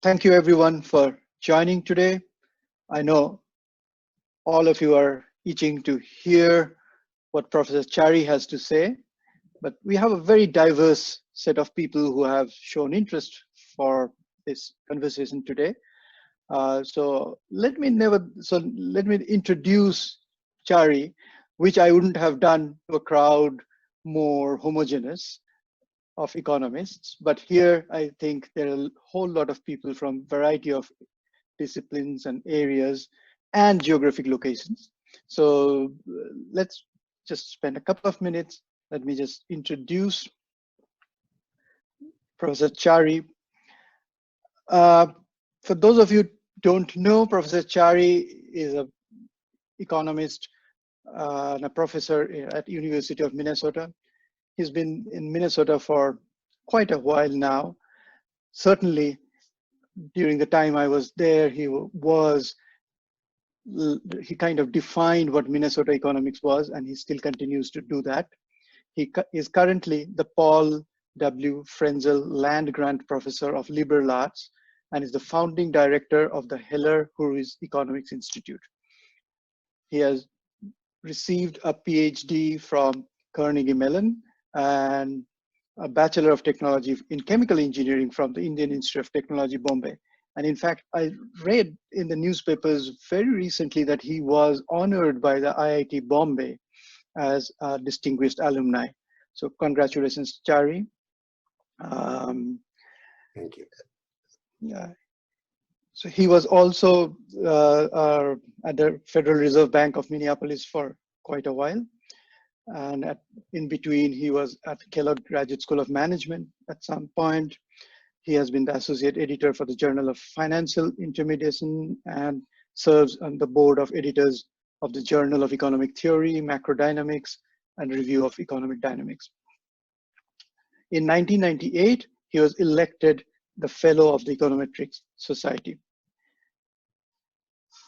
Thank you everyone for joining today. I know all of you are itching to hear what Professor Chari has to say, but we have a very diverse set of people who have shown interest for this conversation today. So let me introduce Chari, which I wouldn't have done to a crowd more homogeneous of economists. But here, I think there are a whole lot of people from variety of disciplines and areas and geographic locations. So let's just spend a couple of minutes. Let me just introduce Professor Chari. Uh, for those of you who don't know, Professor Chari is an economist and a professor at University of Minnesota. He's been in Minnesota for quite a while now. Certainly, during the time I was there, he kind of defined what Minnesota economics was, and he still continues to do that. He is currently the Paul W. Frenzel Land Grant Professor of Liberal Arts and is the founding director of the Heller Hurwitz Economics Institute. He has received a PhD from Carnegie Mellon and a Bachelor of Technology in Chemical Engineering from the Indian Institute of Technology, Bombay. And in fact, I read in the newspapers very recently that he was honored by the IIT Bombay as a distinguished alumni. So congratulations, Chari. Thank you. Yeah. So he was also at the Federal Reserve Bank of Minneapolis for quite a while. And in between, he was at Kellogg Graduate School of Management at some point. He has been the associate editor for the Journal of Financial Intermediation and serves on the board of editors of the Journal of Economic Theory, Macrodynamics, and Review of Economic Dynamics. In 1998, he was elected the Fellow of the Econometrics Society.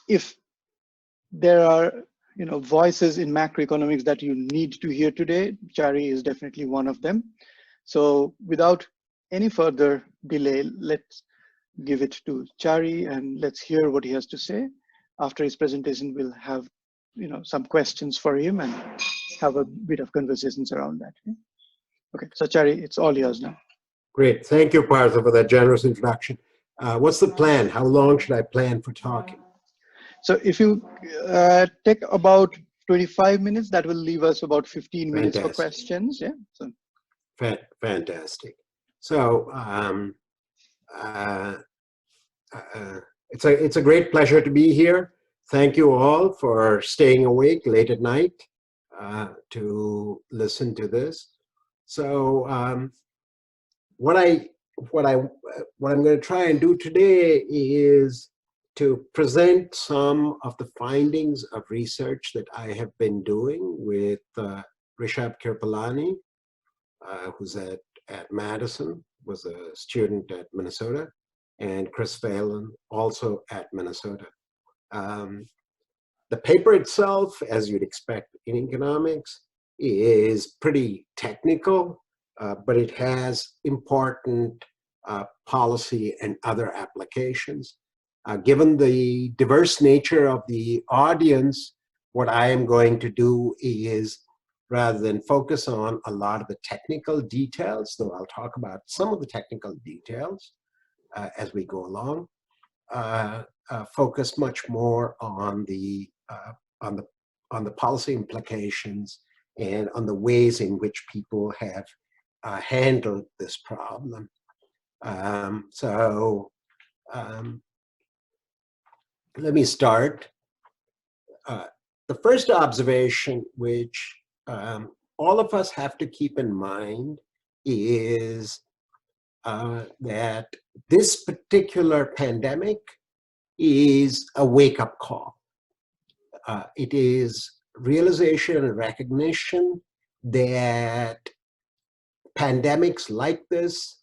If there are voices in macroeconomics that you need to hear today, Chari is definitely one of them. So without any further delay, let's give it to Chari and let's hear what he has to say. After his presentation, we'll have some questions for him and have a bit of conversations around that. Okay, so Chari, it's all yours now. Great. Thank you, Partha, for that generous introduction. What's the plan? How long should I plan for talking? So if you take about 25 minutes, that will leave us about 15 minutes for questions. Yeah. So. Fantastic. So it's a great pleasure to be here. Thank you all for staying awake late at night to listen to this. So what I'm going to try and do today is to present some of the findings of research that I have been doing with Rishabh Kirpalani, who's at Madison, was a student at Minnesota, and Chris Phelan, also at Minnesota. The paper itself, as you'd expect in economics, is pretty technical, but it has important policy and other applications. Given the diverse nature of the audience, what I am going to do is, rather than focus on a lot of the technical details, though I'll talk about some of the technical details as we go along, focus much more on the policy implications and on the ways in which people have handled this problem. Let me start. The first observation, which all of us have to keep in mind, is that this particular pandemic is a wake-up call. It is realization and recognition that pandemics like this,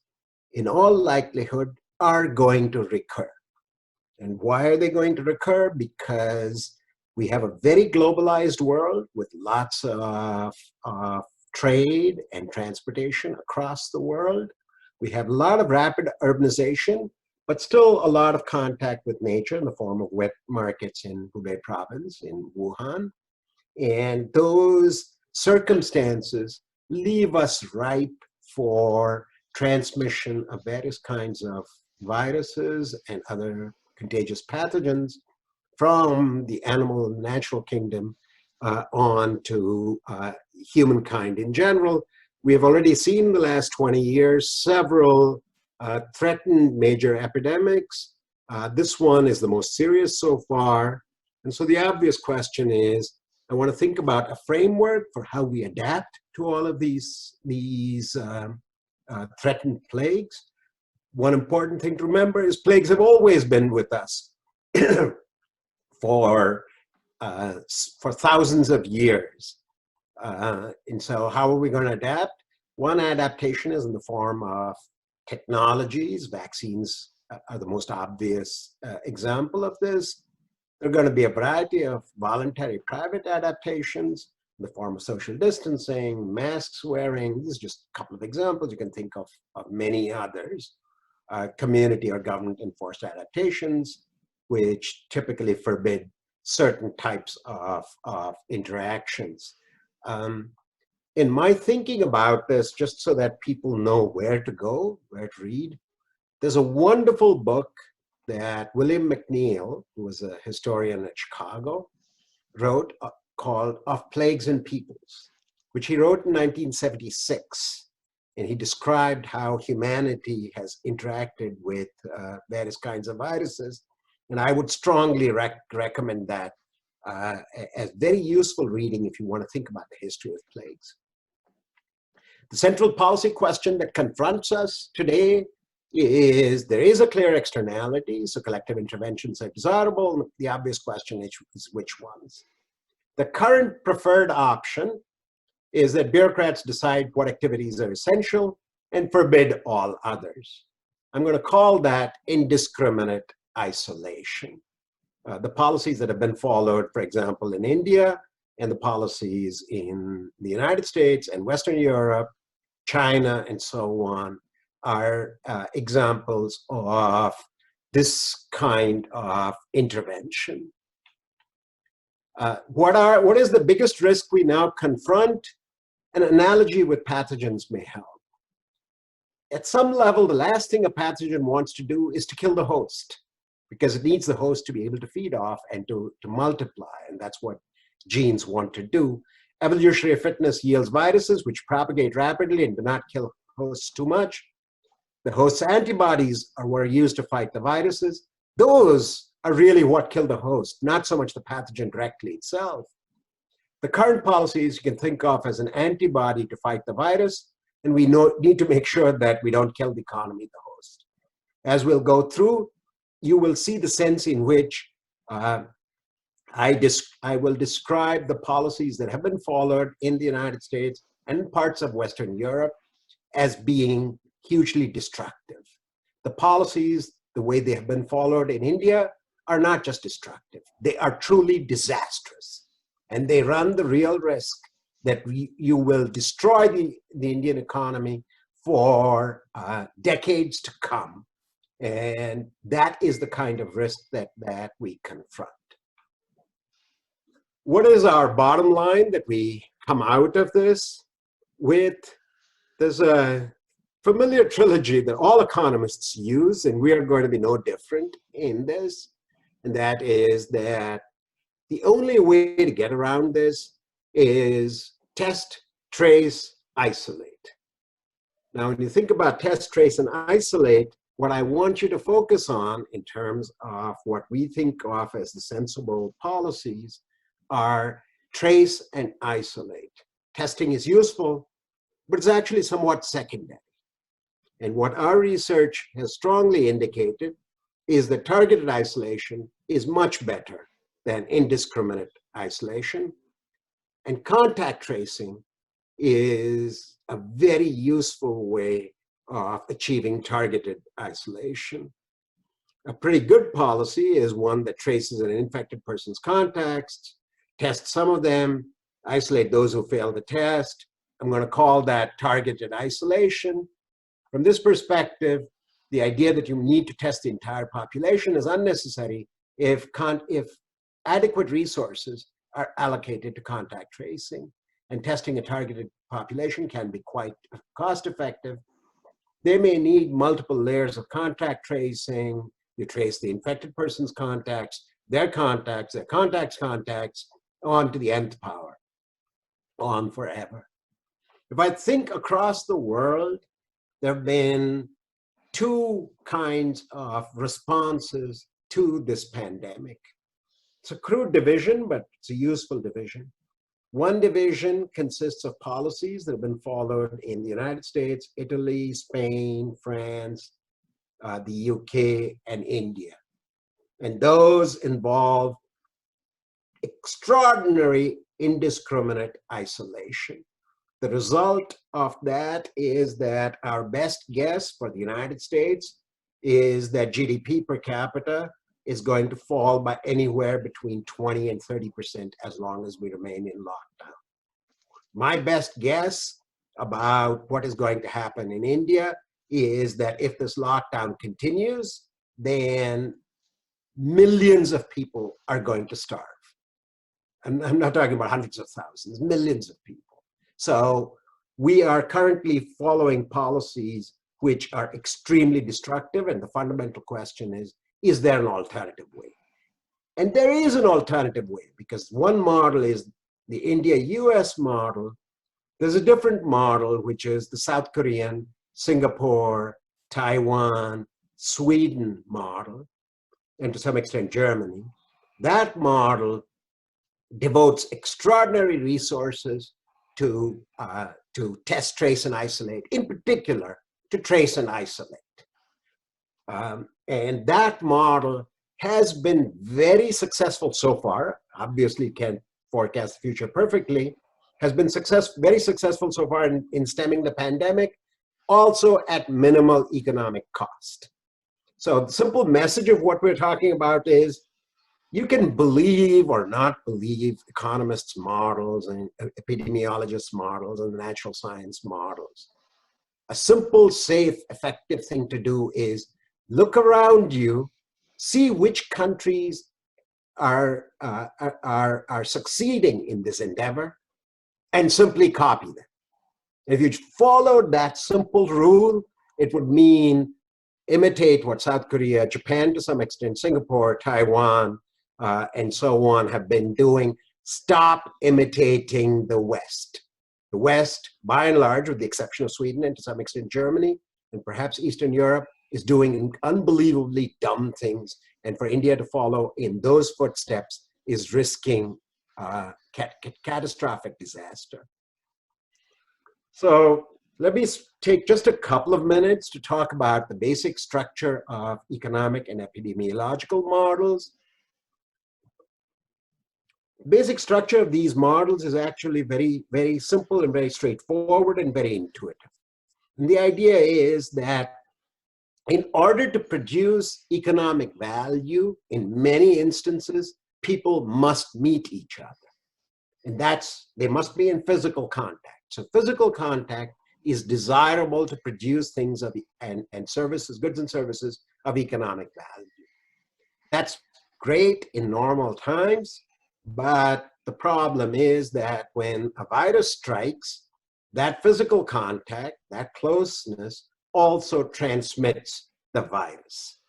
in all likelihood, are going to recur. And why are they going to recur? Because we have a very globalized world with lots of trade and transportation across the world. We have a lot of rapid urbanization, but still a lot of contact with nature in the form of wet markets in Hubei province in Wuhan. And those circumstances leave us ripe for transmission of various kinds of viruses and other contagious pathogens from the animal and natural kingdom on to humankind in general. We have already seen in the last 20 years several threatened major epidemics. This one is the most serious so far. And so the obvious question is, I want to think about a framework for how we adapt to all of these threatened plagues. One important thing to remember is plagues have always been with us for thousands of years. And so how are we going to adapt? One adaptation is in the form of technologies. Vaccines are the most obvious example of this. There are going to be a variety of voluntary private adaptations in the form of social distancing, masks wearing. This is just a couple of examples. You can think of many others. Community or government enforced adaptations, which typically forbid certain types of interactions. In my thinking about this, just so that people know where to go, where to read, there's a wonderful book that William McNeill, who was a historian at Chicago, wrote called Of Plagues and Peoples, which he wrote in 1976. And he described how humanity has interacted with various kinds of viruses. And I would strongly recommend that as very useful reading if you want to think about the history of plagues. The central policy question that confronts us today is there is a clear externality, so collective interventions are desirable. The obvious question is which ones? The current preferred option is that bureaucrats decide what activities are essential and forbid all others. I'm going to call that indiscriminate isolation. The policies that have been followed, for example, in India, and the policies in the United States and Western Europe, China, and so on, are examples of this kind of intervention. What is the biggest risk we now confront? An analogy with pathogens may help. At some level, the last thing a pathogen wants to do is to kill the host, because it needs the host to be able to feed off and to multiply, and that's what genes want to do. Evolutionary fitness yields viruses which propagate rapidly and do not kill hosts too much. The host's antibodies are what are used to fight the viruses. Those are really what kill the host, not so much the pathogen directly itself. The current policies you can think of as an antibody to fight the virus, and we need to make sure that we don't kill the economy of the host. As we'll go through, you will see the sense in which I will describe the policies that have been followed in the United States and parts of Western Europe as being hugely destructive. The policies, the way they have been followed in India, are not just destructive. They are truly disastrous. And they run the real risk that you will destroy the Indian economy for decades to come. And that is the kind of risk that we confront. What is our bottom line that we come out of this with? There's a familiar trilogy that all economists use, and we are going to be no different in this. And that is that the only way to get around this is test, trace, isolate. Now, when you think about test, trace, and isolate, what I want you to focus on in terms of what we think of as the sensible policies are trace and isolate. Testing is useful, but it's actually somewhat secondary. And what our research has strongly indicated is that targeted isolation is much better than indiscriminate isolation. And contact tracing is a very useful way of achieving targeted isolation. A pretty good policy is one that traces an infected person's contacts, tests some of them, isolate those who fail the test. I'm going to call that targeted isolation. From this perspective, the idea that you need to test the entire population is unnecessary if adequate resources are allocated to contact tracing, and testing a targeted population can be quite cost effective. They may need multiple layers of contact tracing. You trace the infected person's contacts, their contacts, their contacts' contacts, on to the nth power, on forever. If I think across the world, there have been two kinds of responses to this pandemic. It's a crude division, but it's a useful division. One division consists of policies that have been followed in the United States, Italy, Spain, France, the UK, and India. And those involve extraordinary indiscriminate isolation. The result of that is that our best guess for the United States is that GDP per capita is going to fall by anywhere between 20 and 30% as long as we remain in lockdown. My best guess about what is going to happen in India is that if this lockdown continues, then millions of people are going to starve. And I'm not talking about hundreds of thousands, millions of people. So we are currently following policies which are extremely destructive, and the fundamental question is there an alternative way? And there is an alternative way, because one model is the India-US model. There's a different model, which is the South Korean, Singapore, Taiwan, Sweden model, and to some extent Germany. That model devotes extraordinary resources to test, trace, and isolate, in particular, to trace and isolate. And that model has been very successful so far. Obviously, can't forecast the future perfectly. Has been very successful so far in stemming the pandemic, also at minimal economic cost. So the simple message of what we're talking about is, you can believe or not believe economists' models and epidemiologists' models and natural science models. A simple, safe, effective thing to do is look around you, see which countries are succeeding in this endeavor, and simply copy them. If you followed that simple rule, it would mean imitate what South Korea, Japan to some extent, Singapore, Taiwan, and so on have been doing. Stop imitating the West. The West, by and large, with the exception of Sweden and to some extent Germany, and perhaps Eastern Europe, is doing unbelievably dumb things. And for India to follow in those footsteps is risking catastrophic disaster. So let me take just a couple of minutes to talk about the basic structure of economic and epidemiological models. Basic structure of these models is actually very, very simple and very straightforward and very intuitive. And the idea is that in order to produce economic value, in many instances, people must meet each other. And they must be in physical contact. So physical contact is desirable to produce things and services, goods and services of economic value. That's great in normal times. But the problem is that when a virus strikes, that physical contact, that closeness, also transmits the virus.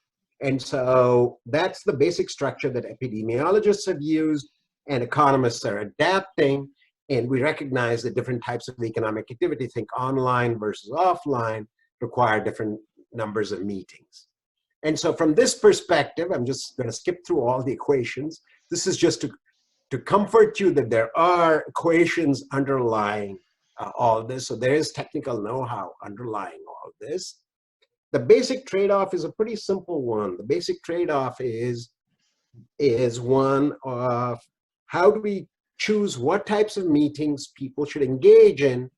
And so that's the basic structure that epidemiologists have used and economists are adapting. And we recognize that different types of economic activity, think online versus offline, require different numbers of meetings. And so from this perspective, I'm just going to skip through all the equations. This is just to comfort you that there are equations underlying all this. So there is technical know-how underlying all this. The basic trade-off is a pretty simple one. The basic trade-off is one of how do we choose what types of meetings people should engage in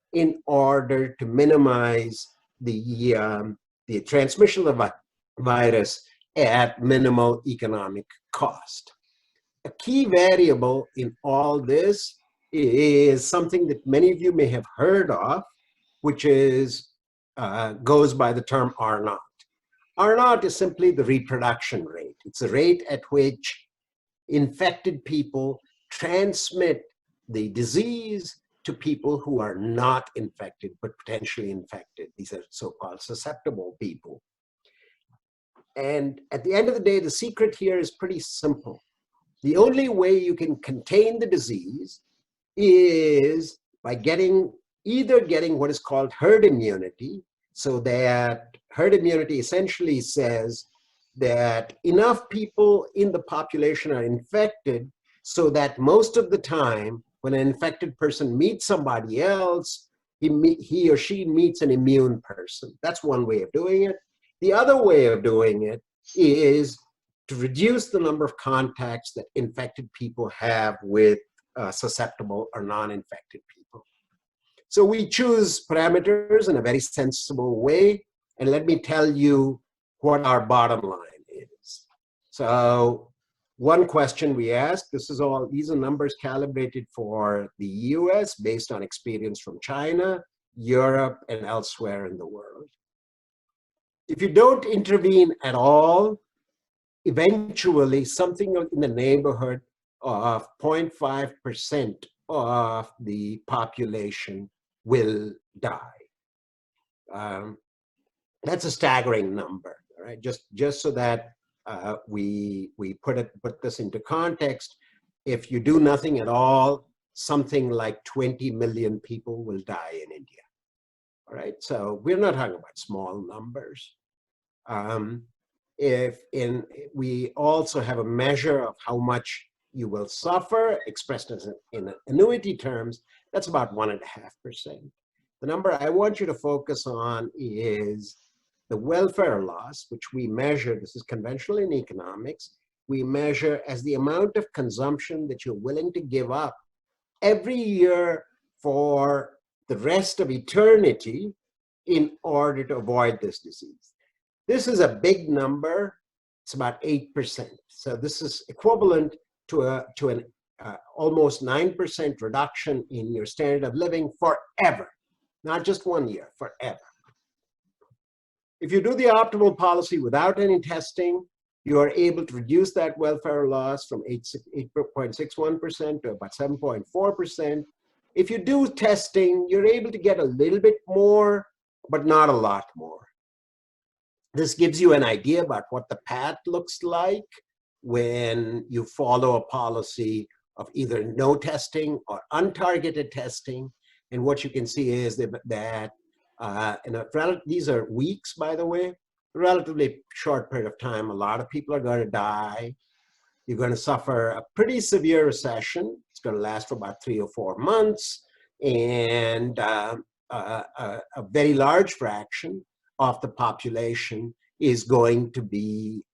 order to minimize the transmission of the virus at minimal economic cost. A key variable in all this is something that many of you may have heard of, which is goes by the term R naught. R naught is simply the reproduction rate. It's the rate at which infected people transmit the disease to people who are not infected, but potentially infected. These are so-called susceptible people. And at the end of the day, the secret here is pretty simple. The only way you can contain the disease is by either getting what is called herd immunity, so that herd immunity essentially says that enough people in the population are infected so that most of the time when an infected person meets somebody else, he or she meets an immune person. That's one way of doing it. The other way of doing it is to reduce the number of contacts that infected people have with susceptible or non-infected people. So we choose parameters in a very sensible way, and let me tell you what our bottom line is. So one question we ask, these are numbers calibrated for the US based on experience from China, Europe, and elsewhere in the world. If you don't intervene at all, eventually something in the neighborhood of 0.5% of the population will die. That's a staggering number, right? Just so that we put this into context. If you do nothing at all, something like 20 million people will die in India. All right, so we're not talking about small numbers. We also have a measure of how much you will suffer, expressed as in annuity terms. That's about 1.5%. The number I want you to focus on is the welfare loss, which we measure. This is conventional in economics. We measure as the amount of consumption that you're willing to give up every year for the rest of eternity in order to avoid this disease. This is a big number. It's about 8%. So this is equivalent to an almost 9% reduction in your standard of living forever, not just 1 year, forever. If you do the optimal policy without any testing, you are able to reduce that welfare loss from 8.61% to about 7.4%. If you do testing, you're able to get a little bit more, but not a lot more. This gives you an idea about what the path looks like when you follow a policy of either no testing or untargeted testing. And what you can see is that these are weeks, by the way, a relatively short period of time, a lot of people are going to die. You're going to suffer a pretty severe recession. It's going to last for about 3 or 4 months. And a very large fraction of the population is going to be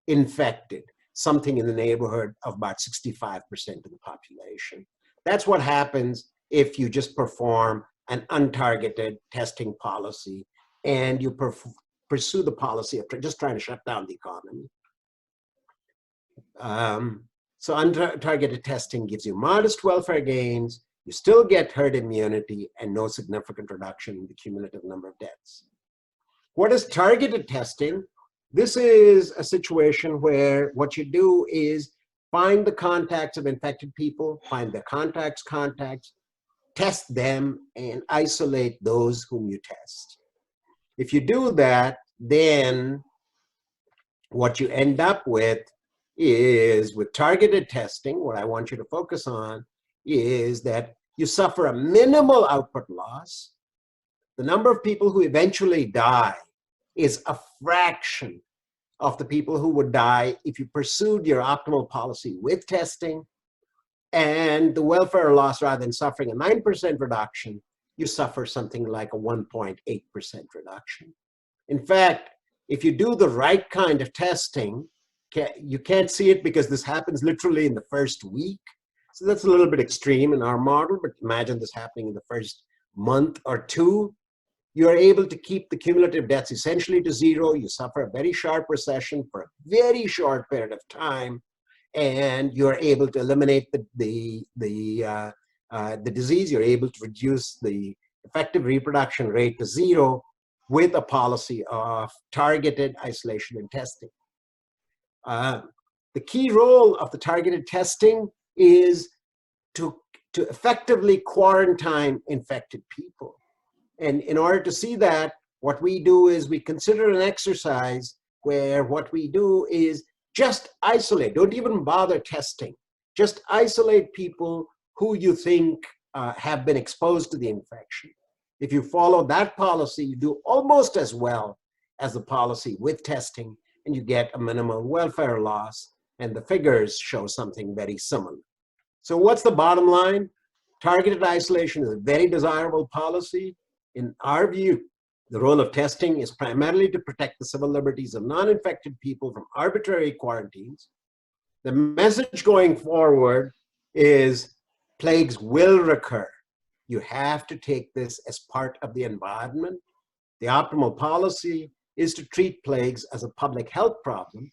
infected, something in the neighborhood of about 65% of the population. That's what happens if you just perform an untargeted testing policy and you pursue the policy of just trying to shut down the economy. So untargeted testing gives you modest welfare gains, you still get herd immunity, and no significant reduction in the cumulative number of deaths. What is targeted testing? This is a situation where what you do is find the contacts of infected people, find their contacts, test them, and isolate those whom you test. If you do that, then what you end up with is, with targeted testing, what I want you to focus on is that you suffer a minimal output loss. The number of people who eventually die is a fraction of the people who would die if you pursued your optimal policy with testing. And the welfare loss, rather than suffering a 9% reduction, you suffer something like a 1.8% reduction. In fact, if you do the right kind of testing, you can't see it because this happens literally in the first week. So that's a little bit extreme in our model, but imagine this happening in the first month or two. You are able to keep the cumulative deaths essentially to zero. You suffer a very sharp recession for a very short period of time, and you're able to eliminate the disease. You're able to reduce the effective reproduction rate to zero, with a policy of targeted isolation and testing. The key role of the targeted testing is to effectively quarantine infected people. And in order to see that, what we do is we consider an exercise where what we do is just isolate, don't even bother testing, just isolate people who you think have been exposed to the infection. If you follow that policy, you do almost as well as the policy with testing, and you get a minimal welfare loss, and the figures show something very similar. So what's the bottom line? Targeted isolation is a very desirable policy. In our view, the role of testing is primarily to protect the civil liberties of non-infected people from arbitrary quarantines. The message going forward is plagues will recur. You have to take this as part of the environment. The optimal policy is to treat plagues as a public health problem,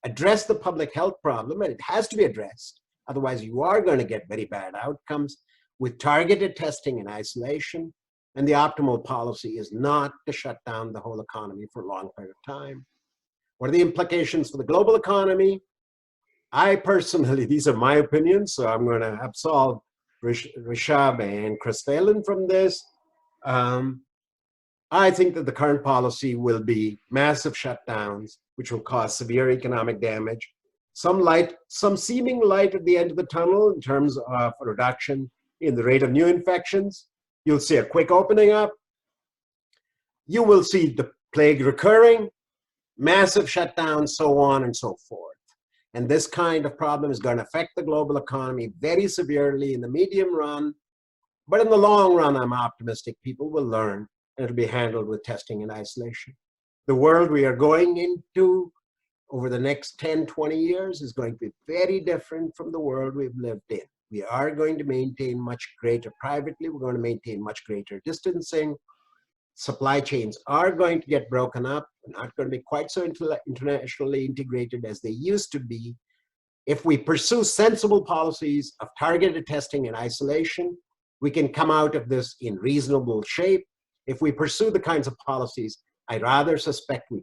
address the public health problem, and it has to be addressed. Otherwise, you are going to get very bad outcomes with targeted testing and isolation. And the optimal policy is not to shut down the whole economy for a long period of time. What are the implications for the global economy? I personally, these are my opinions, so I'm going to absolve Rishabh and Chris Phelan from this. I think that the current policy will be massive shutdowns, which will cause severe economic damage. Some seeming light at the end of the tunnel in terms of a reduction in the rate of new infections. You'll see a quick opening up. You will see the plague recurring, massive shutdowns, so on and so forth. And this kind of problem is going to affect the global economy very severely in the medium run. But in the long run, I'm optimistic people will learn, and it'll be handled with testing and isolation. The world we are going into over the next 10, 20 years is going to be very different from the world we've lived in. We are going to maintain much greater privately. We're going to maintain much greater distancing. Supply chains are going to get broken up. They're not going to be quite so internationally integrated as they used to be. If we pursue sensible policies of targeted testing and isolation, we can come out of this in reasonable shape. If we pursue the kinds of policies I rather suspect we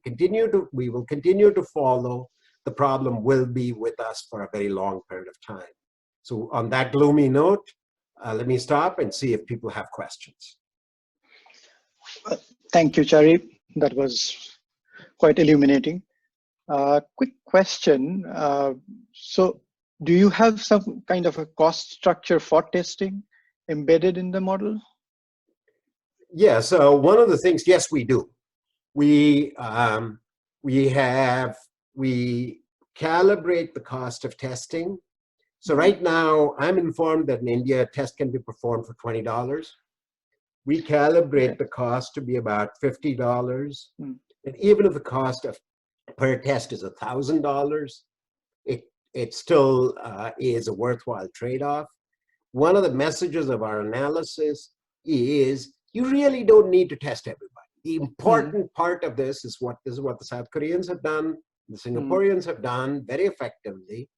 will continue to follow, the problem will be with us for a very long period of time. So on that gloomy note, let me stop and see if people have questions. Thank you, Chari. That was quite illuminating. Quick question. So do you have some kind of a cost structure for testing embedded in the model? Yeah, so one of the things, yes, we do. We calibrate the cost of testing. So right now, I'm informed that in India, a test can be performed for $20. We calibrate the cost to be about $50. And even if the cost of per test is $1,000, it still is a worthwhile trade-off. One of the messages of our analysis is you really don't need to test everybody. The important part of this is what the South Koreans have done, the Singaporeans have done very effectively,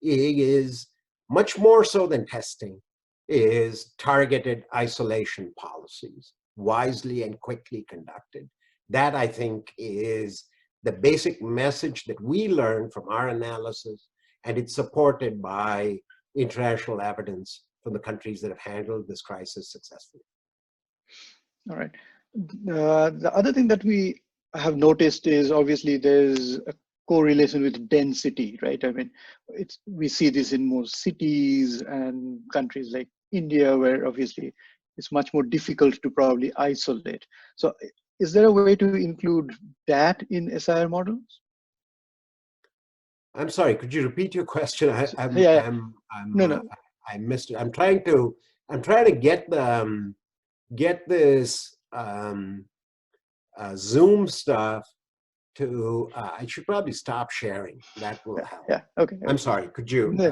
is much more so than testing, is targeted isolation policies, wisely and quickly conducted. That, I think, is the basic message that we learned from our analysis, and it's supported by international evidence from the countries that have handled this crisis successfully. All right. The other thing that we have noticed is obviously there's a correlation with density, right? I mean, we see this in most cities and countries like India, where obviously it's much more difficult to probably isolate. So is there a way to include that in SIR models? I'm sorry, could you repeat your question? I missed it. I'm trying to get this Zoom stuff to, I should probably stop sharing. That will help. Yeah, okay. I'm sorry, could you repeat?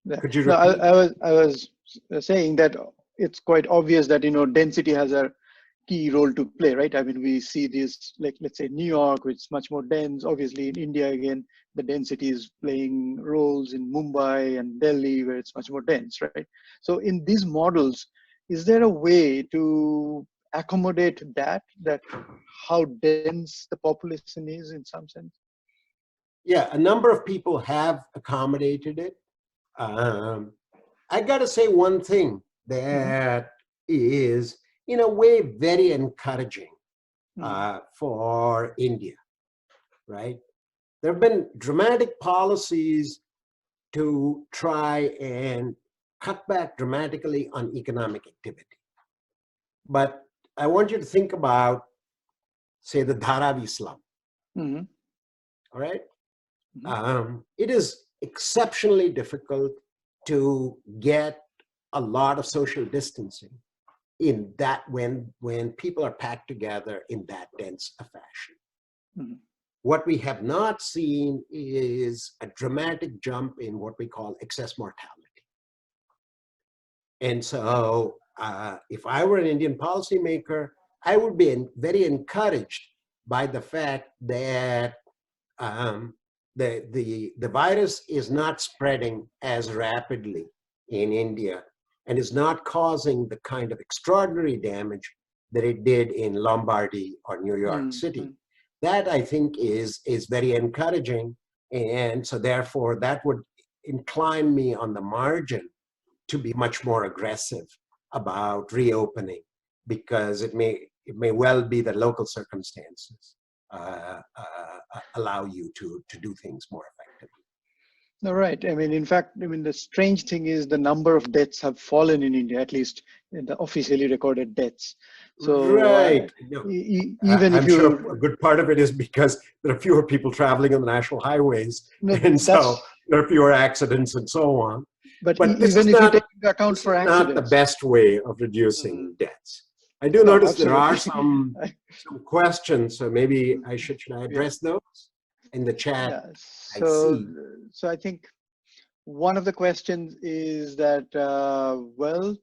No, I was saying that it's quite obvious that, density has a key role to play, right? I mean, we see this, like, let's say New York, which is much more dense. Obviously in India, again, the density is playing roles in Mumbai and Delhi, where it's much more dense, right? So in these models, is there a way to accommodate that how dense the population is in some sense? Yeah, a number of people have accommodated it. I got to say one thing that is, in a way, very encouraging for India, right? There have been dramatic policies to try and cut back dramatically on economic activity. But I want you to think about, say, the Dharavi slum, all right? It is exceptionally difficult to get a lot of social distancing in that when people are packed together in that dense a fashion. What we have not seen is a dramatic jump in what we call excess mortality. And so if I were an Indian policymaker, I would be very encouraged by the fact that the virus is not spreading as rapidly in India and is not causing the kind of extraordinary damage that it did in Lombardy or New York City. That, I think, is very encouraging. And so therefore, that would incline me on the margin to be much more aggressive about reopening, because it may well be that local circumstances allow you to do things more effectively. No, right. I mean, in fact, I mean, the strange thing is the number of deaths have fallen in India, at least in the officially recorded deaths. So right. Even if I'm sure a good part of it is because there are fewer people traveling on the national highways, and so there are fewer accidents and so on. But this even is if not, you take into account for accidents, not the best way of reducing deaths. I do notice there are some questions, so maybe should I address those in the chat? Yeah. So I think one of the questions is that, well,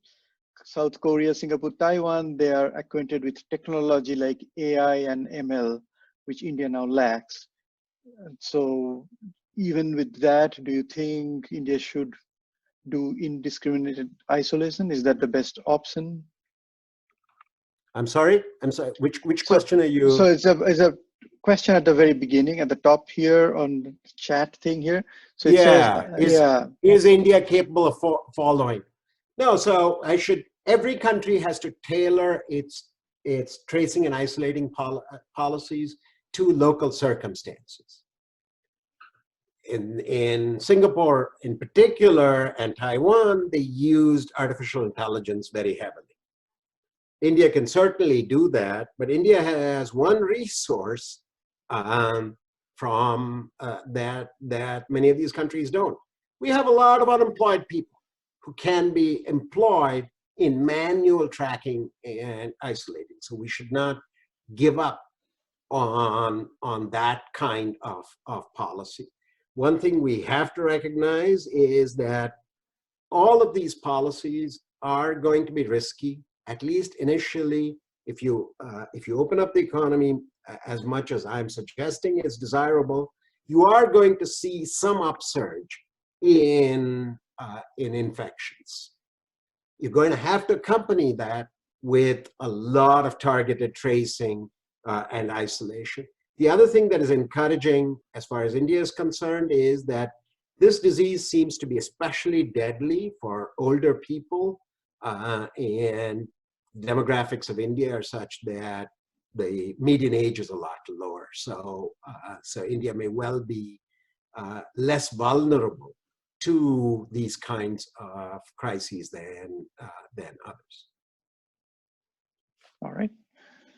South Korea, Singapore, Taiwan, they are acquainted with technology like AI and ML, which India now lacks. And so even with that, do you think India should do indiscriminate isolation? Is that the best option? I'm sorry. Which question are you? So it's a question at the very beginning, at the top here on the chat thing here. So it says, is India capable of following? No. So every country has to tailor its tracing and isolating policies to local circumstances. In Singapore, in particular, and Taiwan, they used artificial intelligence very heavily. India can certainly do that, but India has one resource from that many of these countries don't. We have a lot of unemployed people who can be employed in manual tracking and isolating. So we should not give up on that kind of policy. One thing we have to recognize is that all of these policies are going to be risky, at least initially. If you open up the economy as much as I'm suggesting is desirable, you are going to see some upsurge in infections. You're going to have to accompany that with a lot of targeted tracing and isolation. The other thing that is encouraging as far as India is concerned is that this disease seems to be especially deadly for older people, and demographics of India are such that the median age is a lot lower. So, so India may well be less vulnerable to these kinds of crises than others. All right.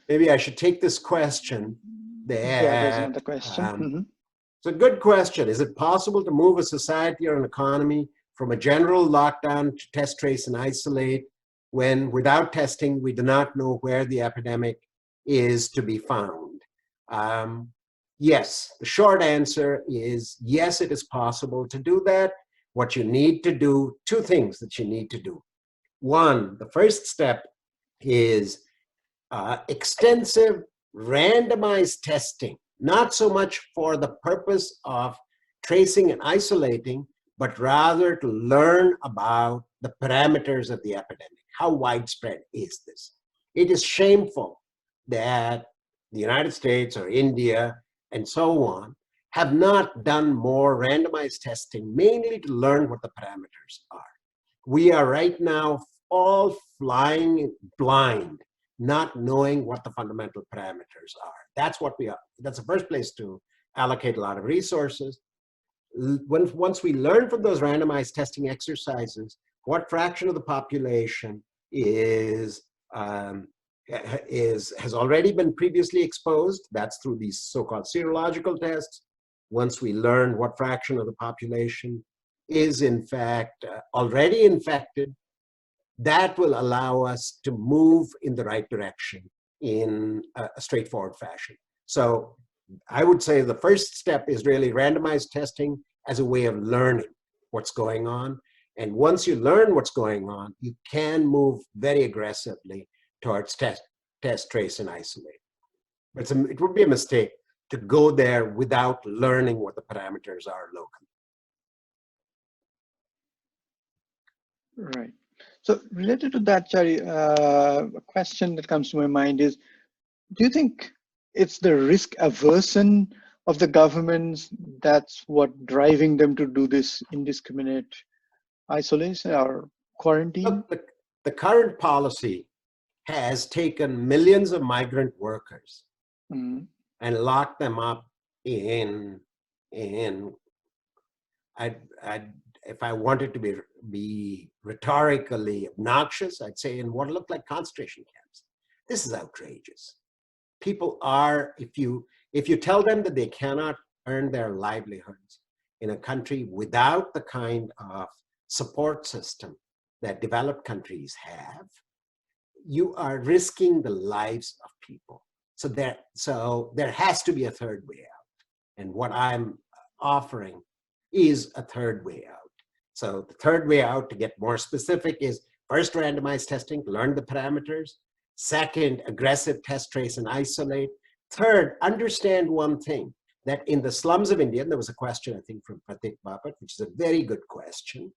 Maybe I should take this question. There's another question. It's a good question. Is it possible to move a society or an economy from a general lockdown to test, trace, and isolate when without testing, we do not know where the epidemic is to be found? Yes, the short answer is yes, it is possible to do that. What you need to do, two things that you need to do. One, the first step is extensive randomized testing, not so much for the purpose of tracing and isolating, but rather to learn about the parameters of the epidemic. How widespread is this? It is shameful that the United States or India and so on have not done more randomized testing, mainly to learn what the parameters are. We are right now all flying blind, not knowing what the fundamental parameters are. That's what we are. That's the first place to allocate a lot of resources. Once we learn from those randomized testing exercises what fraction of the population has already been previously exposed, that's through these so-called serological tests. Once we learn what fraction of the population is in fact already infected, that will allow us to move in the right direction in a straightforward fashion. So I would say the first step is really randomized testing as a way of learning what's going on. And once you learn what's going on, you can move very aggressively towards test, trace, and isolate. But it would be a mistake to go there without learning what the parameters are locally. Right. So related to that, Chari, a question that comes to my mind is, do you think it's the risk aversion of the governments that's what driving them to do this indiscriminate isolation or quarantine? Look, the current policy has taken millions of migrant workers and locked them up in if I wanted to be rhetorically obnoxious, I'd say in what look like concentration camps. This is outrageous. People are, if you tell them that they cannot earn their livelihoods in a country without the kind of support system that developed countries have, you are risking the lives of people. So there has to be a third way out. And what I'm offering is a third way out. So the third way out, to get more specific, is first, randomized testing, learn the parameters. Second, aggressive test, trace, and isolate. Third, understand one thing, that in the slums of India, and there was a question, I think, from Pratik Bapat, which is a very good question.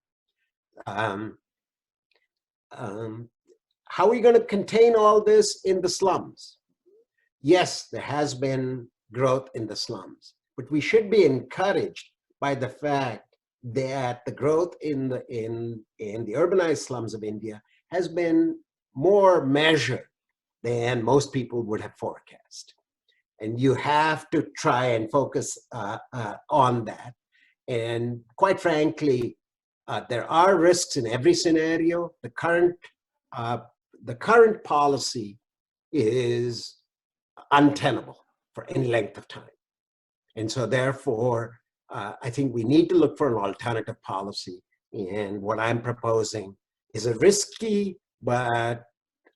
How are we going to contain all this in the slums? Yes, there has been growth in the slums, but we should be encouraged by the fact that the growth in the urbanized slums of India has been more measured than most people would have forecast. And you have to try and focus on that. And quite frankly, there are risks in every scenario. The current policy is untenable for any length of time. And so therefore, I think we need to look for an alternative policy. And what I'm proposing is a risky, but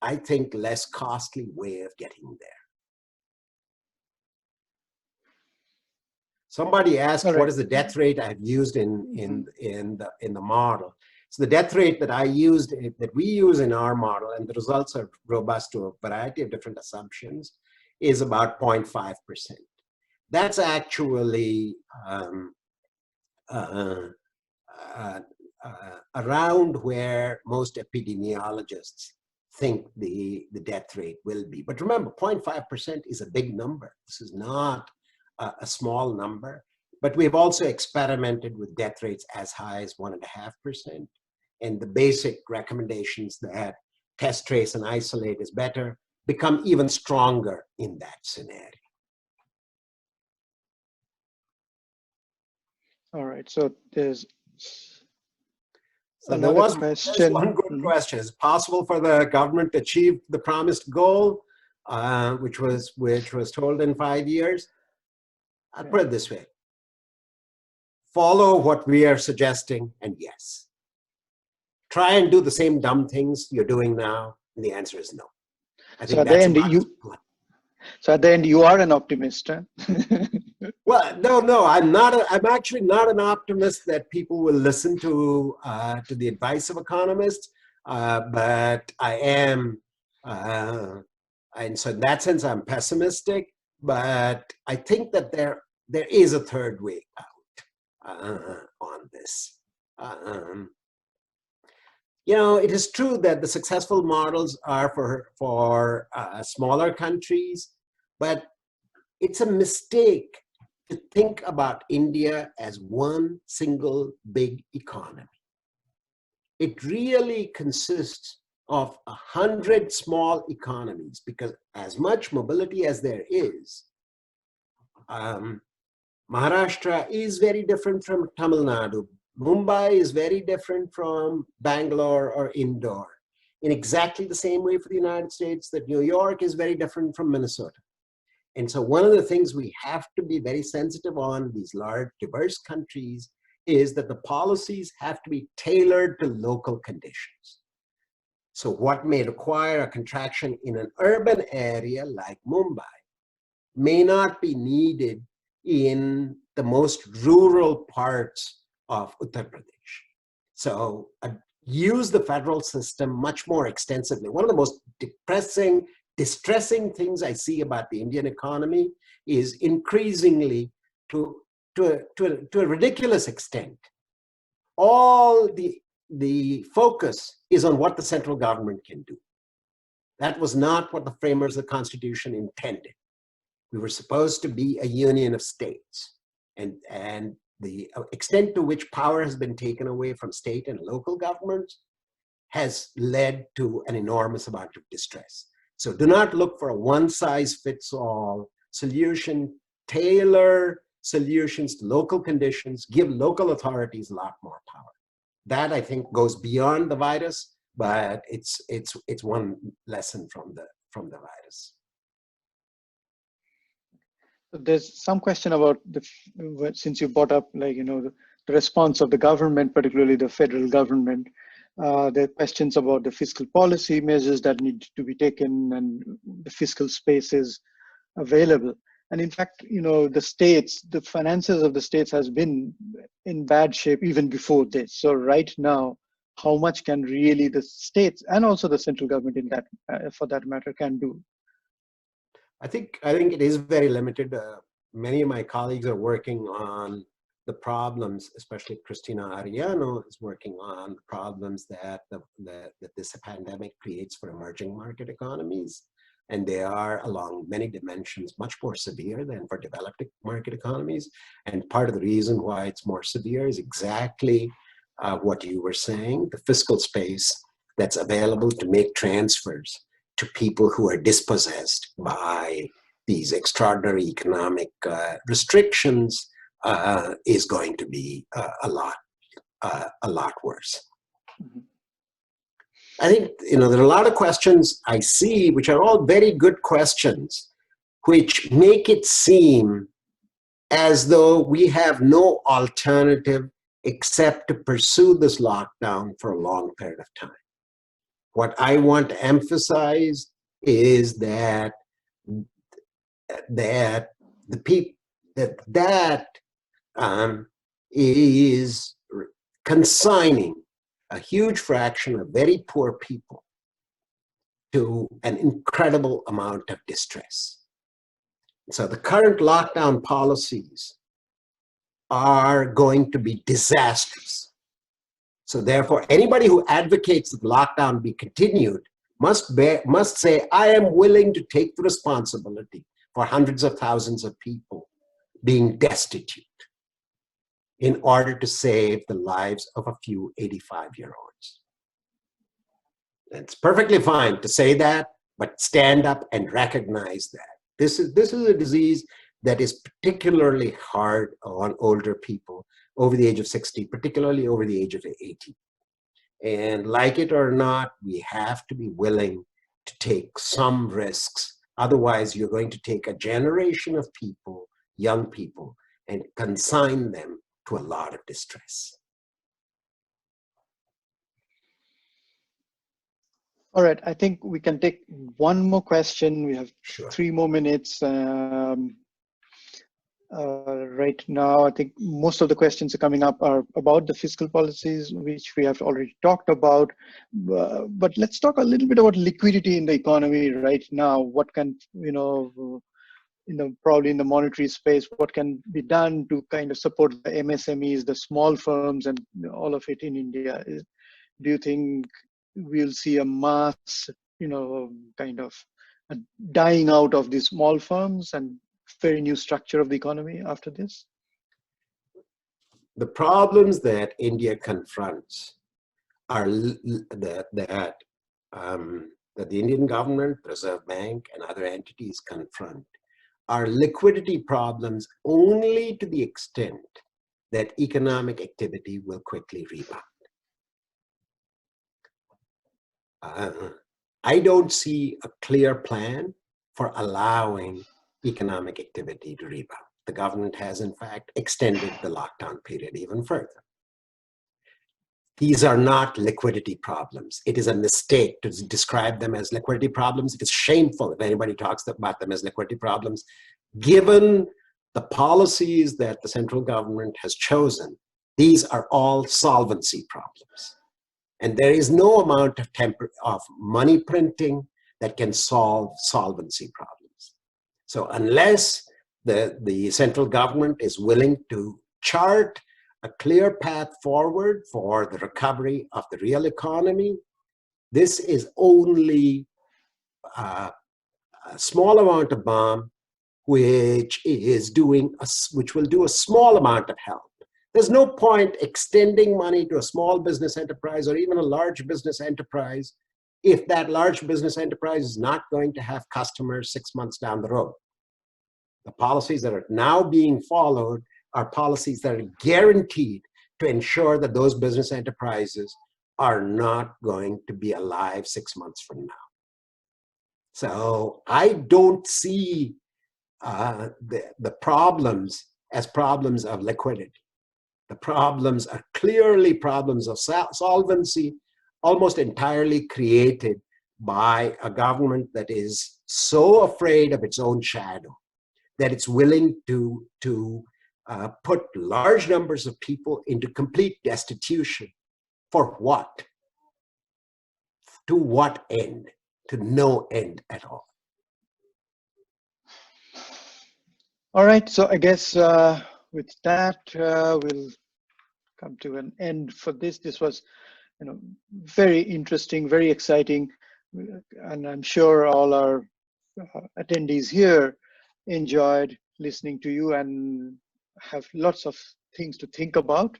I think less costly way of getting there. Somebody asked, right, what is the death rate I've used in the model? So the death rate that we use in our model, and the results are robust to a variety of different assumptions, is about 0.5%. That's actually around where most epidemiologists think the death rate will be. But remember, 0.5% is a big number. This is not a small number. But we've also experimented with death rates as high as 1.5%. And the basic recommendations that test, trace, and isolate is better become even stronger in that scenario. All right, so there's there was one good question. Is it possible for the government to achieve the promised goal, which was told in 5 years? I'll put it this way. Follow what we are suggesting, and yes. Try and do the same dumb things you're doing now, and the answer is no. I think that's so at the end, you are an optimist, huh? Well, no, I'm not. I'm actually not an optimist that people will listen to the advice of economists, but I am, and so in that sense, I'm pessimistic. But I think that there is a third way out on this. You know, it is true that the successful models are for smaller countries, but it's a mistake to think about India as one single big economy. It really consists of 100 small economies, because as much mobility as there is, Maharashtra is very different from Tamil Nadu. Mumbai is very different from Bangalore or Indore. In exactly the same way for the United States, that New York is very different from Minnesota. And so one of the things we have to be very sensitive on these large, diverse countries is that the policies have to be tailored to local conditions. So what may require a contraction in an urban area like Mumbai may not be needed in the most rural parts of Uttar Pradesh. So use the federal system much more extensively. One of the most distressing things I see about the Indian economy is increasingly, to a ridiculous extent, all the focus is on what the central government can do. That was not what the framers of the Constitution intended. We were supposed to be a union of states, and the extent to which power has been taken away from state and local governments has led to an enormous amount of distress. So do not look for a one-size-fits-all solution. Tailor solutions to local conditions, give local authorities a lot more power. That, I think, goes beyond the virus, but it's one lesson from the virus. There's some question about since you brought up, like, the response of the government, particularly the federal government. There are questions about the fiscal policy measures that need to be taken and the fiscal spaces available. And in fact, the states, the finances of the states has been in bad shape even before this. So right now, how much can really the states and also the central government in that, for that matter, can do? I think it is very limited. Many of my colleagues are working on the problems, especially Christina Ariano is working on the problems that this pandemic creates for emerging market economies. And they are, along many dimensions, much more severe than for developed market economies. And part of the reason why it's more severe is exactly what you were saying, the fiscal space that's available to make transfers to people who are dispossessed by these extraordinary economic restrictions is going to be a lot worse. Mm-hmm. I think, there are a lot of questions I see, which are all very good questions, which make it seem as though we have no alternative except to pursue this lockdown for a long period of time. What I want to emphasize is that is consigning a huge fraction of very poor people to an incredible amount of distress. So the current lockdown policies are going to be disastrous. So therefore, anybody who advocates that lockdown be continued must say, I am willing to take the responsibility for hundreds of thousands of people being destitute in order to save the lives of a few 85-year-olds. It's perfectly fine to say that, but stand up and recognize that. This is a disease that is particularly hard on older people over the age of 60, particularly over the age of 80. And like it or not, we have to be willing to take some risks. Otherwise, you're going to take a generation of people, young people, and consign them to a lot of distress. All right, I think we can take one more question. We have Sure. 3 more minutes. Right now, I think most of the questions are coming up are about the fiscal policies, which we have already talked about. But let's talk a little bit about liquidity in the economy right now. What can, probably in the monetary space, what can be done to kind of support the MSMEs, the small firms, and all of it in India? Do you think we'll see a mass, kind of a dying out of these small firms and very new structure of the economy after this? The problems that India confronts are that the Indian government, Reserve Bank, and other entities confront are liquidity problems only to the extent that economic activity will quickly rebound. I don't see a clear plan for allowing economic activity to rebound. The government has, in fact, extended the lockdown period even further. These are not liquidity problems. It is a mistake to describe them as liquidity problems. It is shameful if anybody talks about them as liquidity problems, given the policies that the central government has chosen. These are all solvency problems. And there is no amount of money printing that can solve solvency problems. So unless the central government is willing to chart a clear path forward for the recovery of the real economy, this is only a small amount of bomb which will do a small amount of help. There's no point extending money to a small business enterprise or even a large business enterprise if that large business enterprise is not going to have customers 6 months down the road. The policies that are now being followed are policies that are guaranteed to ensure that those business enterprises are not going to be alive 6 months from now. So I don't see the problems as problems of liquidity. The problems are clearly problems of solvency, almost entirely created by a government that is so afraid of its own shadow that it's willing to put large numbers of people into complete destitution. For what? To what end? To no end at all. All right, so I guess with that, we'll come to an end for this. This was, very interesting, very exciting, and I'm sure all our attendees here enjoyed listening to you and have lots of things to think about.